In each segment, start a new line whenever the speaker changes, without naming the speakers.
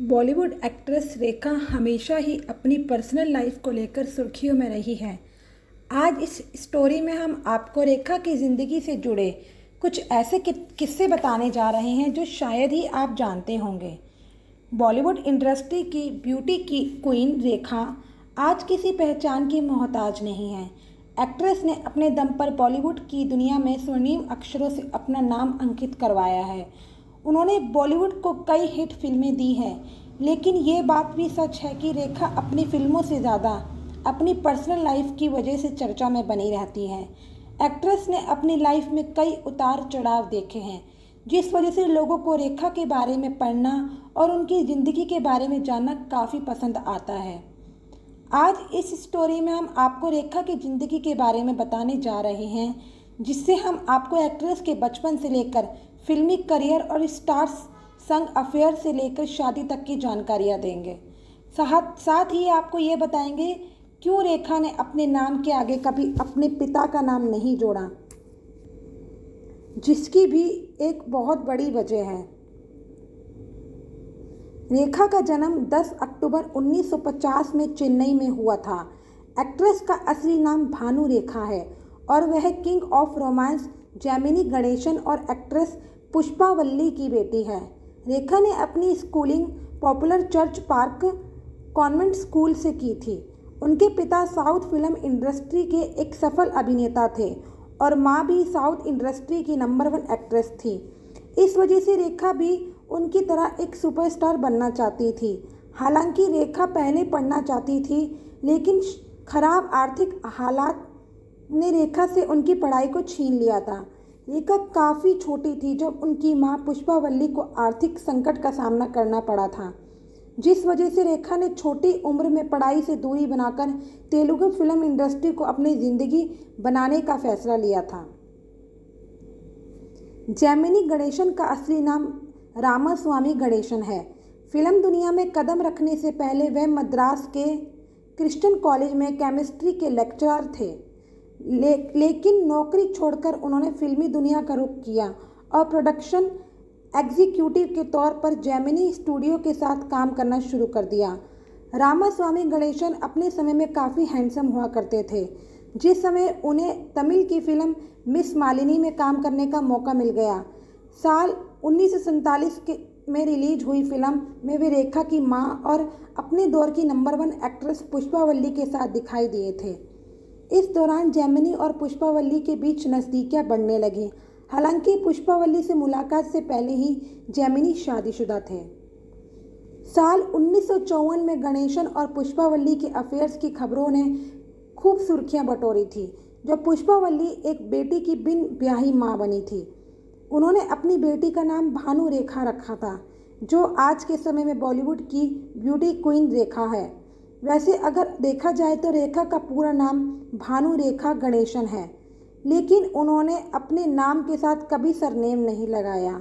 Bollywood actress रेखा हमेशा ही अपनी personal life को लेकर सुर्खियों में रही है। आज इस स्टोरी में हम आपको रेखा की ज़िंदगी से जुड़े कुछ ऐसे किस्से बताने जा रहे हैं जो शायद ही आप जानते होंगे। बॉलीवुड इंडस्ट्री की ब्यूटी की क्वीन रेखा आज किसी पहचान की मोहताज नहीं है। एक्ट्रेस ने अपने दम पर बॉलीवुड की दुनिया में स्वर्णिम अक्षरों से अपना नाम अंकित करवाया है। उन्होंने बॉलीवुड को कई हिट फिल्में दी हैं, लेकिन ये बात भी सच है कि रेखा अपनी फिल्मों से ज़्यादा अपनी पर्सनल लाइफ की वजह से चर्चा में बनी रहती है। एक्ट्रेस ने अपनी लाइफ में कई उतार चढ़ाव देखे हैं, जिस वजह से लोगों को रेखा के बारे में पढ़ना और उनकी ज़िंदगी के बारे में जानना काफ़ी पसंद आता है। आज इस स्टोरी में हम आपको रेखा की ज़िंदगी के बारे में बताने जा रहे हैं, जिससे हम आपको एक्ट्रेस के बचपन से लेकर फिल्मी करियर और स्टार्स संग अफेयर से लेकर शादी तक की जानकारियाँ देंगे। साथ ही आपको ये बताएंगे क्यों रेखा ने अपने नाम के आगे कभी अपने पिता का नाम नहीं जोड़ा, जिसकी भी एक बहुत बड़ी वजह है। रेखा का जन्म 10 अक्टूबर 1950 में चेन्नई में हुआ था। एक्ट्रेस का असली नाम भानु रेखा है और वह king of romance Gemini Ganesan और एक्ट्रेस पुष्पा वल्ली की बेटी है। रेखा ने अपनी schooling popular church park convent school से की थी। उनके पिता साउथ फिल्म इंडस्ट्री के एक सफल अभिनेता थे और माँ भी साउथ इंडस्ट्री की नंबर 1 एक्ट्रेस थी। इस वजह से रेखा भी उनकी तरह एक सुपरस्टार बनना चाहती थी। हालांकि रेखा पहले पढ़ना चाहती थी, लेकिन खराब आर्थिक हालात ने रेखा से उनकी पढ़ाई को छीन लिया था। रेखा काफ़ी छोटी थी जब उनकी मां पुष्पा वल्ली को आर्थिक संकट का सामना करना पड़ा था, जिस वजह से रेखा ने छोटी उम्र में पढ़ाई से दूरी बनाकर तेलुगु फिल्म इंडस्ट्री को अपनी ज़िंदगी बनाने का फैसला लिया था। जेमिनी गणेशन का असली नाम रामास्वामी गणेशन है। फिल्म दुनिया में कदम रखने से पहले वह मद्रास के क्रिश्चियन कॉलेज में केमिस्ट्री के लेक्चरर थे, लेकिन नौकरी छोड़कर उन्होंने फिल्मी दुनिया का रुख किया और प्रोडक्शन एग्जीक्यूटिव के तौर पर जेमिनी स्टूडियो के साथ काम करना शुरू कर दिया। रामास्वामी गणेशन अपने समय में काफ़ी हैंडसम हुआ करते थे। जिस समय उन्हें तमिल की फिल्म मिस मालिनी में काम करने का मौका मिल गया। साल 1947 में रिलीज हुई फिल्म में वे रेखा की मां और अपने दौर की नंबर 1 एक्ट्रेस पुष्पा वल्ली के साथ दिखाई दिए थे। इस दौरान जेमिनी और पुष्पा वल्ली के बीच नज़दीकियां बढ़ने लगी। हालांकि पुष्पा वल्ली से मुलाकात से पहले ही जेमिनी शादीशुदा थे। साल 1954 में गणेशन और पुष्पा वल्ली के अफेयर्स की खबरों ने खूब सुर्खियां बटोरी थी, जब पुष्पा वल्ली एक बेटी की बिन ब्याही मां बनी थी। उन्होंने अपनी बेटी का नाम भानु रेखा रखा था, जो आज के समय में बॉलीवुड की ब्यूटी क्वीन रेखा है। वैसे अगर देखा जाए तो रेखा का पूरा नाम भानु रेखा गणेशन है, लेकिन उन्होंने अपने नाम के साथ कभी सरनेम नहीं लगाया,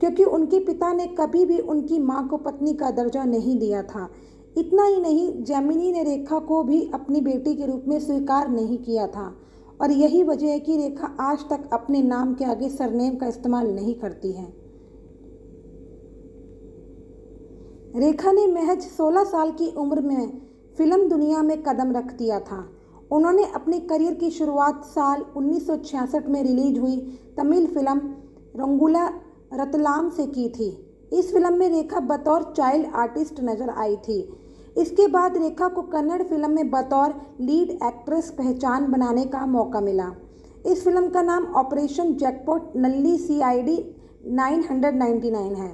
क्योंकि उनके पिता ने कभी भी उनकी मां को पत्नी का दर्जा नहीं दिया था। इतना ही नहीं, जेमिनी ने रेखा को भी अपनी बेटी के रूप में स्वीकार नहीं किया था और यही वजह है कि रेखा आज तक अपने नाम के आगे सरनेम का इस्तेमाल नहीं करती है। रेखा ने महज 16 साल की उम्र में फिल्म दुनिया में कदम रख दिया था। उन्होंने अपने करियर की शुरुआत साल 1966 में रिलीज हुई तमिल फिल्म रंगूला रतलाम से की थी। इस फिल्म में रेखा बतौर चाइल्ड आर्टिस्ट नजर आई थी। इसके बाद रेखा को कन्नड़ फिल्म में बतौर लीड एक्ट्रेस पहचान बनाने का मौका मिला। इस फिल्म का नाम ऑपरेशन जैकपॉट नल्ली CID 999 है,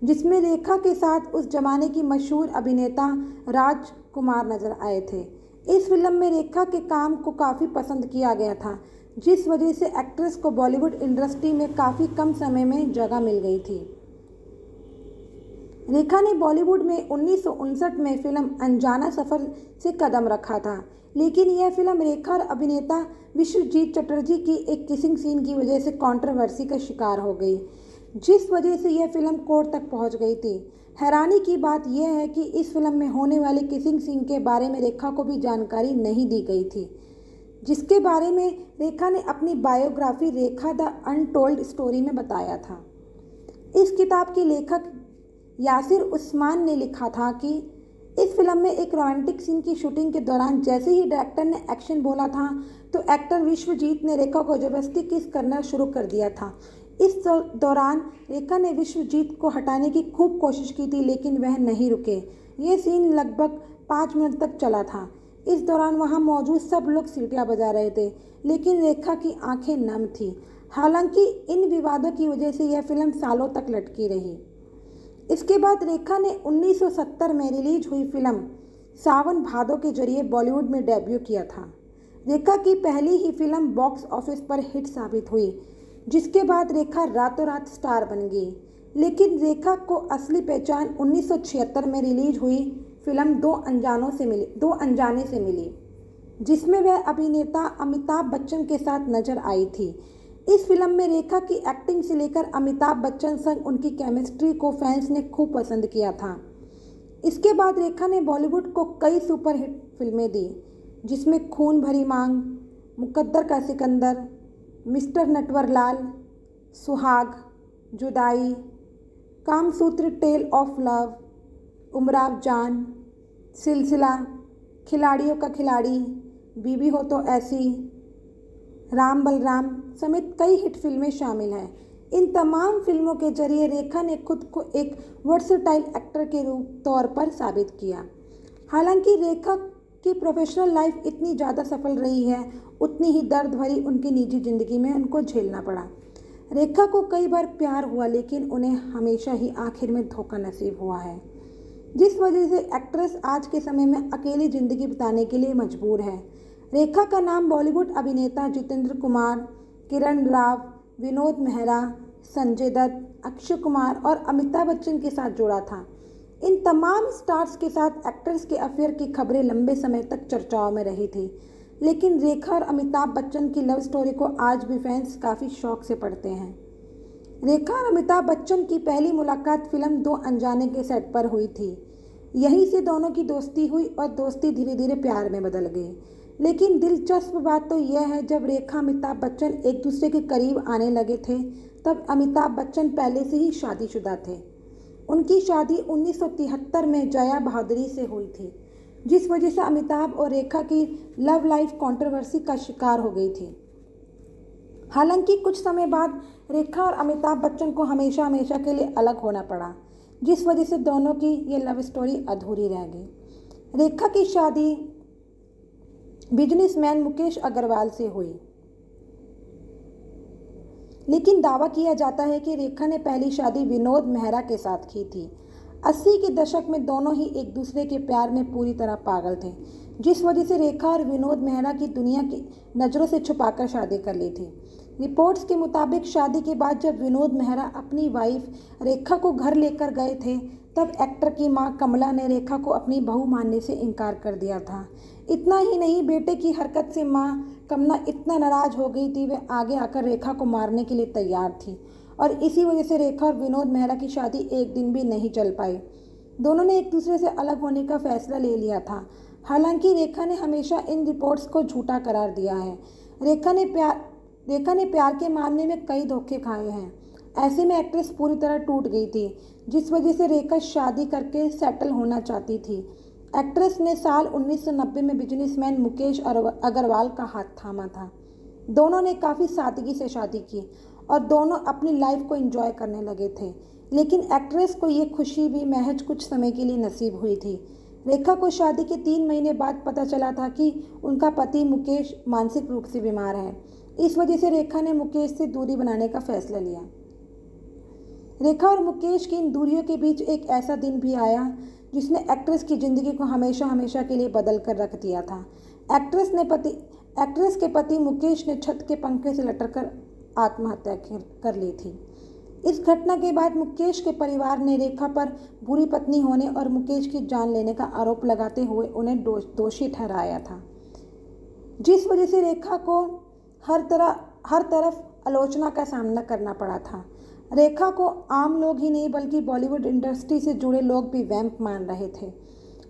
जिसमें रेखा के साथ उस जमाने की मशहूर अभिनेता राज कुमार नजर आए थे। इस फिल्म में रेखा के काम को काफ़ी पसंद किया गया था, जिस वजह से एक्ट्रेस को बॉलीवुड इंडस्ट्री में काफ़ी कम समय में जगह मिल गई थी। रेखा ने बॉलीवुड में 1959 में फिल्म अनजाना सफ़र से कदम रखा था, लेकिन यह फिल्म रेखा और अभिनेता विश्वजीत चटर्जी की एक किसिंग सीन की वजह से कंट्रोवर्सी का शिकार हो गई, जिस वजह से यह फिल्म कोर्ट तक पहुंच गई थी। हैरानी की बात यह है कि इस फिल्म में होने वाले किसिंग सीन के बारे में रेखा को भी जानकारी नहीं दी गई थी, जिसके बारे में रेखा ने अपनी biography Rekha the untold story में बताया था। इस किताब की लेखक यासिर उस्मान ने लिखा था कि इस फिल्म में एक रोमांटिक सीन की शूटिंग के दौरान जैसे ही डायरेक्टर ने एक्शन बोला था तो एक्टर विश्वजीत ने रेखा को जबरदस्ती किस करना शुरू कर दिया था। इस दौरान रेखा ने विश्वजीत को हटाने की खूब कोशिश की थी, लेकिन वह नहीं रुके। ये सीन लगभग 5 मिनट तक चला था। इस दौरान वहां मौजूद सब लोग सीटियां बजा रहे थे, लेकिन रेखा की आंखें नम थीं। हालांकि इन विवादों की वजह से यह फिल्म सालों तक लटकी रही। इसके बाद रेखा ने 1970 में रिलीज हुई फिल्म सावन भादो के जरिए बॉलीवुड में डेब्यू किया था। रेखा की पहली ही फिल्म बॉक्स ऑफिस पर हिट साबित हुई, जिसके बाद रेखा रातों रात स्टार बन गई। लेकिन रेखा को असली पहचान 1976 में रिलीज हुई फिल्म दो अनजाने से मिली, जिसमें वह अभिनेता अमिताभ बच्चन के साथ नजर आई थी। इस फिल्म में रेखा की एक्टिंग से लेकर अमिताभ बच्चन संग उनकी केमिस्ट्री को फैंस ने खूब पसंद किया था। इसके बाद रेखा ने बॉलीवुड को कई सुपरहिट फिल्में दी, जिसमें खून भरी मांग, मुकद्दर का Sikandar, mister Natwarlal, Suhaag, Judaai, Kamasutra tale of love, Umrao Jaan, Silsila, खिलाड़ियों का खिलाड़ी, बीवी हो तो ऐसी, राम बलराम समेत कई हिट फिल्में शामिल हैं। इन तमाम फिल्मों के जरिए रेखा ने खुद को एक वर्सेटाइल एक्टर के तौर पर साबित किया। हालांकि रेखा की प्रोफेशनल लाइफ इतनी ज़्यादा सफल रही है, उतनी ही दर्द भरी उनकी निजी ज़िंदगी में उनको झेलना पड़ा। रेखा को कई बार प्यार हुआ, लेकिन उन्हें हमेशा ही आखिर में धोखा नसीब हुआ है, जिस वजह से एक्ट्रेस आज के समय में अकेली ज़िंदगी बिताने के लिए मजबूर है। रेखा का नाम बॉलीवुड अभिनेता जितेंद्र कुमार, किरण राव, विनोद मेहरा, संजय दत्त, अक्षय कुमार और अमिताभ बच्चन के साथ जुड़ा था। इन तमाम स्टार्स के साथ एक्टर्स के अफेयर की खबरें लंबे समय तक चर्चाओं में रही थी, लेकिन रेखा और अमिताभ बच्चन की लव स्टोरी को आज भी फैंस काफ़ी शौक से पढ़ते हैं। रेखा और अमिताभ बच्चन की पहली मुलाकात फिल्म दो अनजाने के सेट पर हुई थी। यहीं से दोनों की दोस्ती हुई और दोस्ती धीरे धीरे प्यार में बदल गई। लेकिन दिलचस्प बात तो यह है, जब रेखा अमिताभ बच्चन एक दूसरे के करीब आने लगे थे, तब अमिताभ बच्चन पहले से ही शादीशुदा थे। उनकी शादी 1973 में जया बहादुरी से हुई थी, जिस वजह से अमिताभ और रेखा की लव लाइफ कंट्रोवर्सी का शिकार हो गई थी। हालांकि कुछ समय बाद रेखा और अमिताभ बच्चन को हमेशा हमेशा के लिए अलग होना पड़ा, जिस वजह से दोनों की ये लव स्टोरी अधूरी रह गई। रेखा की शादी बिजनेसमैन मुकेश अग्रवाल से हुई, लेकिन दावा किया जाता है कि रेखा ने पहली शादी विनोद मेहरा के साथ की थी। 80 के दशक में दोनों ही एक दूसरे के प्यार में पूरी तरह पागल थे, जिस वजह से रेखा और विनोद मेहरा की दुनिया की नज़रों से छुपाकर शादी कर ली थी। रिपोर्ट्स के मुताबिक शादी के बाद जब विनोद मेहरा अपनी वाइफ रेखा को घर लेकर गए थे, तब एक्टर की मां कमला ने रेखा को अपनी बहू मानने से इनकार कर दिया था। इतना ही नहीं, बेटे की हरकत से मां कमला इतना नाराज़ हो गई थी, वह आगे आकर रेखा को मारने के लिए तैयार थी और इसी वजह से रेखा और विनोद मेहरा की शादी एक दिन भी नहीं चल पाई। दोनों ने एक दूसरे से अलग होने का फैसला ले लिया था। हालांकि रेखा ने हमेशा इन रिपोर्ट्स को झूठा करार दिया है। रेखा ने प्यार के मामले में कई धोखे खाए हैं। ऐसे में एक्ट्रेस पूरी तरह टूट गई थी, जिस वजह से रेखा शादी करके सेटल होना चाहती थी। एक्ट्रेस ने साल 1990 में बिजनेसमैन मुकेश अग्रवाल का हाथ थामा था। दोनों ने काफ़ी सादगी से शादी की और दोनों अपनी लाइफ को एंजॉय करने लगे थे, लेकिन एक्ट्रेस को ये खुशी भी महज कुछ समय के लिए नसीब हुई थी। रेखा को शादी के 3 महीने बाद पता चला था कि उनका पति मुकेश मानसिक रूप से बीमार है। इस वजह से रेखा ने मुकेश से दूरी बनाने का फैसला लिया। रेखा और मुकेश की इन दूरियों के बीच एक ऐसा दिन भी आया जिसने एक्ट्रेस की ज़िंदगी को हमेशा हमेशा के लिए बदल कर रख दिया था। एक्ट्रेस के पति मुकेश ने छत के पंखे से लटककर आत्महत्या कर ली थी। इस घटना के बाद मुकेश के परिवार ने रेखा पर बुरी पत्नी होने और मुकेश की जान लेने का आरोप लगाते हुए उन्हें दोषी ठहराया था, जिस वजह से रेखा को हर तरफ आलोचना का सामना करना पड़ा था। रेखा को आम लोग ही नहीं बल्कि बॉलीवुड इंडस्ट्री से जुड़े लोग भी वैम्प मान रहे थे।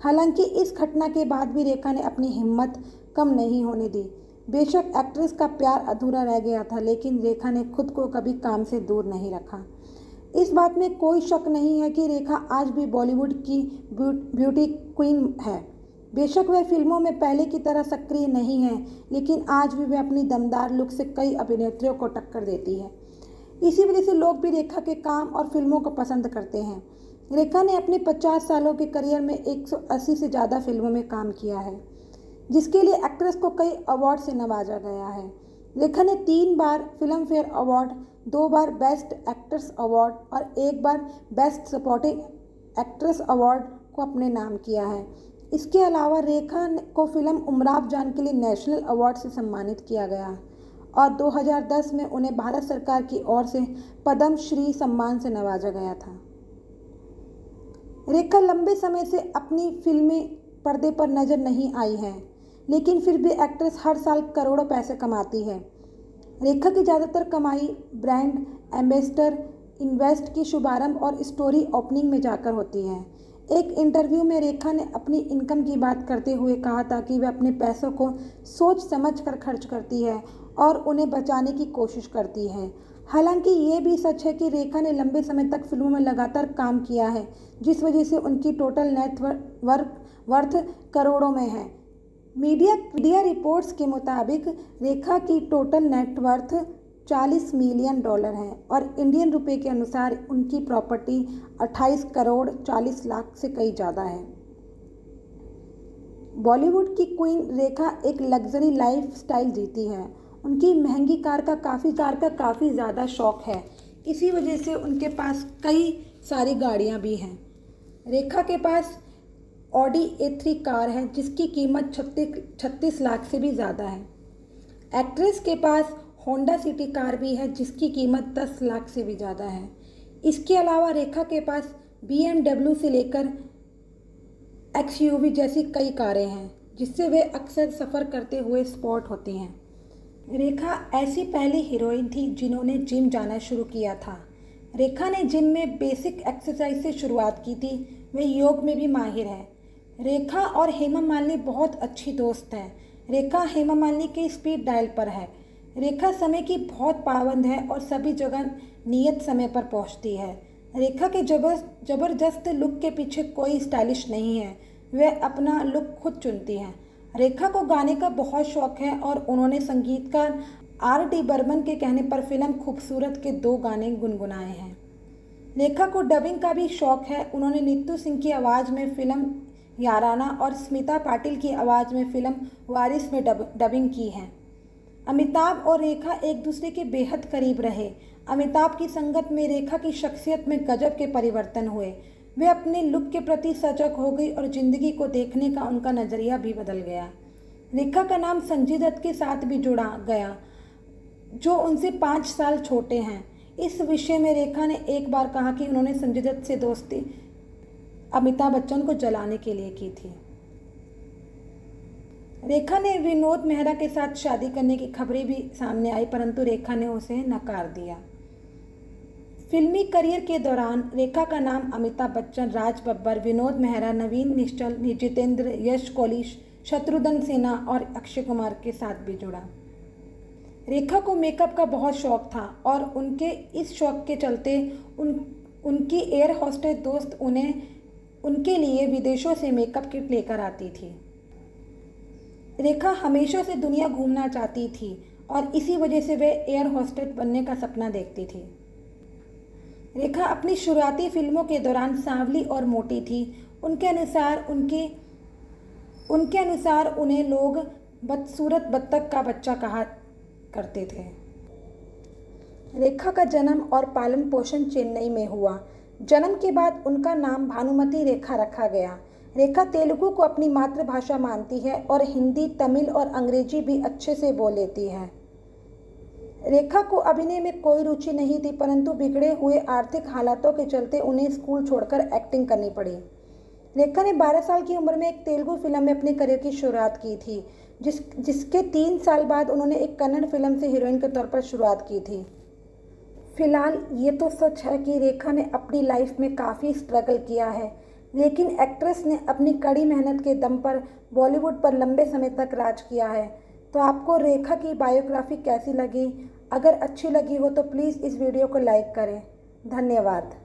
हालांकि इस घटना के बाद भी रेखा ने अपनी हिम्मत कम नहीं होने दी। बेशक एक्ट्रेस का प्यार अधूरा रह गया था, लेकिन रेखा ने खुद को कभी काम से दूर नहीं रखा। इस बात में कोई शक नहीं है कि रेखा आज भी बॉलीवुड की ब्यूटी क्वीन है। बेशक वह फिल्मों में पहले की तरह सक्रिय नहीं है, लेकिन आज भी वह अपनी दमदार लुक से कई अभिनेत्रियों को टक्कर देती है। इसी वजह से लोग भी रेखा के काम और फिल्मों को पसंद करते हैं। रेखा ने अपने 50 सालों के करियर में 180 से ज़्यादा फिल्मों में काम किया है, जिसके लिए एक्ट्रेस को कई अवार्ड से नवाजा गया है। रेखा ने 3 बार फिल्म फेयर अवार्ड, 2 बार बेस्ट एक्ट्रेस अवार्ड और 1 बार बेस्ट सपोर्टिंग एक्ट्रेस अवार्ड को अपने नाम किया है। इसके अलावा रेखा को फिल्म उमराव जान के लिए नेशनल अवार्ड से सम्मानित किया गया और 2010 में उन्हें भारत सरकार की ओर से पद्म श्री सम्मान से नवाजा गया था। रेखा लंबे समय से अपनी फिल्में पर्दे पर नजर नहीं आई हैं, लेकिन फिर भी एक्ट्रेस हर साल करोड़ों पैसे कमाती है। रेखा की ज़्यादातर कमाई ब्रांड एम्बेसडर, इन्वेस्ट की शुभारंभ और स्टोरी ओपनिंग में जाकर होती है। एक इंटरव्यू में रेखा ने अपनी इनकम की बात करते हुए कहा था कि वह अपने पैसों को सोच समझ कर खर्च करती है और उन्हें बचाने की कोशिश करती है। हालांकि ये भी सच है कि रेखा ने लंबे समय तक फिल्मों में लगातार काम किया है, जिस वजह से उनकी टोटल नेट वर्थ करोड़ों में है। मीडिया रिपोर्ट्स के मुताबिक रेखा की टोटल नेटवर्थ $40 मिलियन है और इंडियन रुपए के अनुसार उनकी प्रॉपर्टी 28 करोड़ 40 लाख से कई ज़्यादा है। बॉलीवुड की क्वीन रेखा एक लग्जरी लाइफ स्टाइल जीती है। उनकी महंगी कार का काफ़ी ज़्यादा शौक है। इसी वजह से उनके पास कई सारी गाड़ियाँ भी हैं। रेखा के पास ऑडी A3 कार है, जिसकी कीमत 36 लाख से भी ज़्यादा है। एक्ट्रेस के पास होंडा सिटी कार भी है, जिसकी कीमत 10 लाख से भी ज़्यादा है। इसके अलावा रेखा के पास BMW से लेकर XUV जैसी कई कारें हैं, जिससे वे अक्सर सफ़र करते हुए स्पॉट होती हैं। रेखा ऐसी पहली हीरोइन थी जिन्होंने जिम जाना शुरू किया था। रेखा ने जिम में बेसिक एक्सरसाइज से शुरुआत की थी। वे योग में भी माहिर है। रेखा और हेमा मालिनी बहुत अच्छी दोस्त हैं। रेखा हेमा मालिनी के स्पीड डायल पर है। रेखा समय की बहुत पाबंद है और सभी जगह नियत समय पर पहुंचती है। रेखा के जबरदस्त लुक के पीछे कोई स्टाइलिश नहीं है। वे अपना लुक खुद चुनती हैं। रेखा को गाने का बहुत शौक है और उन्होंने संगीतकार R.D. बर्मन के कहने पर फिल्म खूबसूरत के 2 गाने गुनगुनाए हैं। रेखा को डबिंग का भी शौक है। उन्होंने नीतू सिंह की आवाज़ में फिल्म याराना और स्मिता पाटिल की आवाज़ में फिल्म वारिस में डबिंग की है। अमिताभ और रेखा एक दूसरे के बेहद करीब रहे। अमिताभ की संगत में रेखा की शख्सियत में गजब के परिवर्तन हुए। वे अपने लुक के प्रति सजग हो गई और ज़िंदगी को देखने का उनका नज़रिया भी बदल गया। रेखा का नाम संजय दत्त के साथ भी जुड़ा गया, जो उनसे 5 साल छोटे हैं। इस विषय में रेखा ने एक बार कहा कि उन्होंने संजय दत्त से दोस्ती अमिताभ बच्चन को जलाने के लिए की थी। रेखा ने विनोद मेहरा के साथ शादी करने की खबरें भी सामने आई, परंतु रेखा ने उसे नकार दिया। फिल्मी करियर के दौरान रेखा का नाम अमिताभ बच्चन, राज बब्बर, विनोद मेहरा, नवीन निश्चल, जितेंद्र, यश कोहली, शत्रुघ्न सिन्हा और अक्षय कुमार के साथ भी जुड़ा। रेखा को मेकअप का बहुत शौक था और उनके इस शौक के चलते उनकी एयर होस्टेस दोस्त उनके लिए विदेशों से मेकअप किट लेकर आती थी। रेखा हमेशा से दुनिया घूमना चाहती थी और इसी वजह से वे एयर होस्टेस बनने का सपना देखती थी। रेखा अपनी शुरुआती फिल्मों के दौरान सांवली और मोटी थी। उनके अनुसार उन्हें लोग बदसूरत बत्तख का बच्चा कहा करते थे। रेखा का जन्म और पालन पोषण चेन्नई में हुआ। जन्म के बाद उनका नाम भानुमति रेखा रखा गया। रेखा तेलुगु को अपनी मातृभाषा मानती है और हिंदी, तमिल और अंग्रेजी भी अच्छे से बोल लेती है। रेखा को अभिनय में कोई रुचि नहीं थी, परंतु बिगड़े हुए आर्थिक हालातों के चलते उन्हें स्कूल छोड़कर एक्टिंग करनी पड़ी। रेखा ने 12 साल की उम्र में एक तेलुगु फिल्म में अपने करियर की शुरुआत की थी, जिसके 3 साल बाद उन्होंने एक कन्नड़ फिल्म से हीरोइन के तौर पर शुरुआत की थी। फिलहाल ये तो सच है कि रेखा ने अपनी लाइफ में काफ़ी स्ट्रगल किया है, लेकिन एक्ट्रेस ने अपनी कड़ी मेहनत के दम पर बॉलीवुड पर लंबे समय तक राज किया है। तो आपको रेखा की बायोग्राफी कैसी लगी? अगर अच्छी लगी हो तो प्लीज़ इस वीडियो को लाइक करें। धन्यवाद।